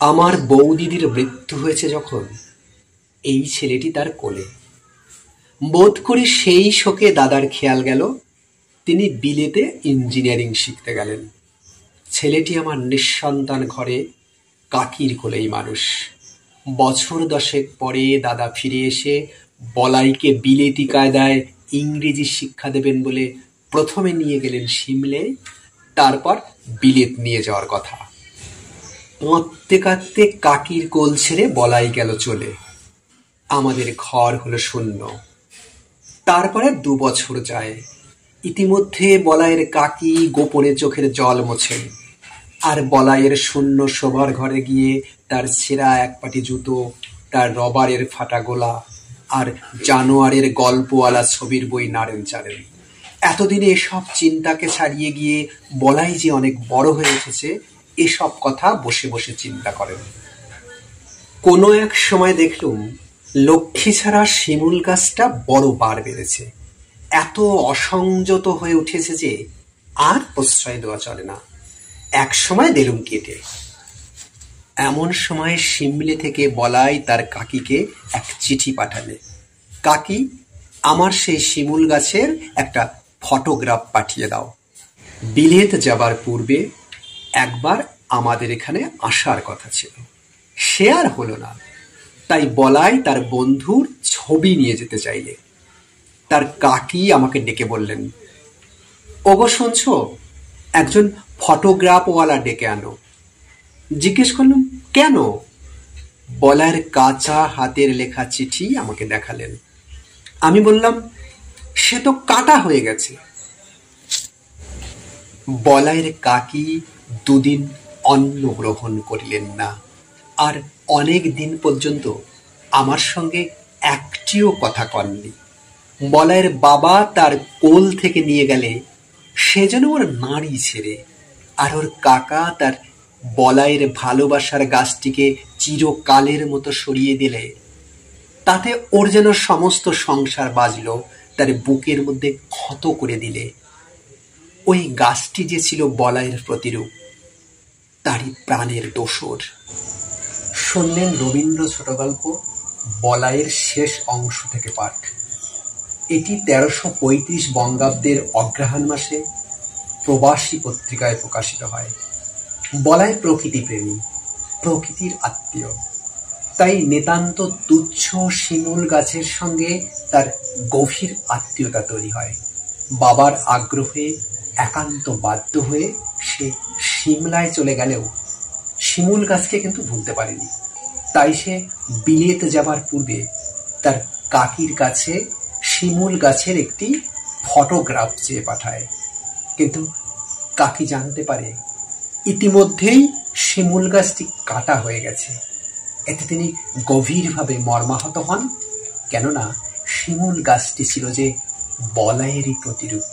আমার বৌদিদির মৃত্যু হয়েছে যখন, এই ছেলেটি তার কোলে। বোধ করি সেই শোকে দাদার খেয়াল গেল, তিনি বিলেতে ইঞ্জিনিয়ারিং শিখতে গেলেন। ছেলেটি আমার নিঃসন্তান ঘরে কাকির কোলেই মানুষ। বছর 10 পরে দাদা ফিরে এসে বলাইকে বিলেতি কায়দায় ইংরেজি শিক্ষা দেবেন বলে প্রথমে নিয়ে গেলেন সিমলে, তারপর বিলেত নিয়ে যাওয়ার কথা। কাঁদতে কাঁদতে কাকির কোল ছেড়ে বলাই গেল চলে। আমাদের ঘর হলো শূন্য। তারপরে 2 বছর যায়। ইতিমধ্যে বলাইয়ের কাকি গোপনে চোখের জল মোছেন, আর বলাইয়ের শূন্য শোবার ঘরে গিয়ে তার ছেঁড়া এক পাটি জুতো, তার রবারের ফাটা গোলা আর জানোয়ারের গল্পওয়ালা ছবির বই নাড়েন চাড়েন। এতদিনে এসব চিন্তাকে ছাড়িয়ে গিয়ে বলাই যে অনেক বড় হয়ে উঠেছে, এসব কথা বসে বসে চিন্তা করেন। কোনো এক সময় দেখলুম লক্ষ্মী ছাড়া শিমুল গাছটা বড় বার বেড়েছে। এত অসংযত হয়ে উঠেছে যে আর প্রশ্রয় দেওয়া চলে না। এক সময় দিলুম কেটে। এমন সময় সিমলে থেকে বলাই তার কাকিকে এক চিঠি পাঠালে। কাকি, আমার সেই শিমুল গাছের একটা ফটোগ্রাফ পাঠিয়ে দাও। বিলেত যাবার পূর্বে একবার আমাদের এখানে আসার কথা ছিল, সে আর হলো না। তাই বলাই তার বন্ধুর ছবি নিয়ে যেতে চাইলে তার কাকি আমাকে ডেকে বললেন, ওগো শুনছো, একজন ফটোগ্রাফওয়ালা ডেকে আনো। জিজ্ঞেস করলাম কেন? বলাইয়ের কাঁচা হাতের লেখা চিঠি আমাকে দেখালেন। আমি বললাম, সে তো কাটা হয়ে গেছে। বলাইয়ের কাকি 2 দিন অন্ন গ্রহণ করিলেন না, আর অনেক দিন পর্যন্ত আমার সঙ্গে একটিও কথা কননি। বলাইয়ের বাবা তার কোল থেকে নিয়ে গেলে সে যেন ওর নাড়ি ছেড়ে, আর ওর কাকা তার বলাইয়ের ভালোবাসার গাছটিকে চিরকালের মতো সরিয়ে দিলে তাতে ওর যেন সমস্ত সংসার বাজল তার বুকের মধ্যে ক্ষত করে দিলে। ওই গাছটি যে ছিল বলাইয়ের প্রতিরূপ, তারই প্রাণের দোসর। শুনলেন রবীন্দ্র ছোট গল্প বলাইয়ের শেষ অংশ থেকে পাঠ। এটি 1335 বঙ্গাব্দের অগ্রহায়ণ মাসে প্রবাসী পত্রিকায় প্রকাশিত হয়। বলাই প্রকৃতিপ্রেমী, প্রকৃতির আত্মীয়, তাই নিতান্ত তুচ্ছ শিমুল গাছের সঙ্গে তার গভীর আত্মীয়তা তৈরি হয়। বাবার আগ্রহে একান্ত বাধ্য হয়ে সে সিমলায় চলে গেলেও শিমুল গাছকে কিন্তু ভুলতে পারেনি। তাই সে বিলেত যাবার পূর্বে তার কাকির কাছে শিমুল গাছের একটি ফটোগ্রাফ চেয়ে পাঠায়। কিন্তু কাকি জানতে পারে ইতিমধ্যেই শিমুল গাছটি কাটা হয়ে গেছে। এতে তিনি গভীরভাবে মর্মাহত হন, কেননা শিমুল গাছটি ছিল যে বলাইয়েরই প্রতিরূপ।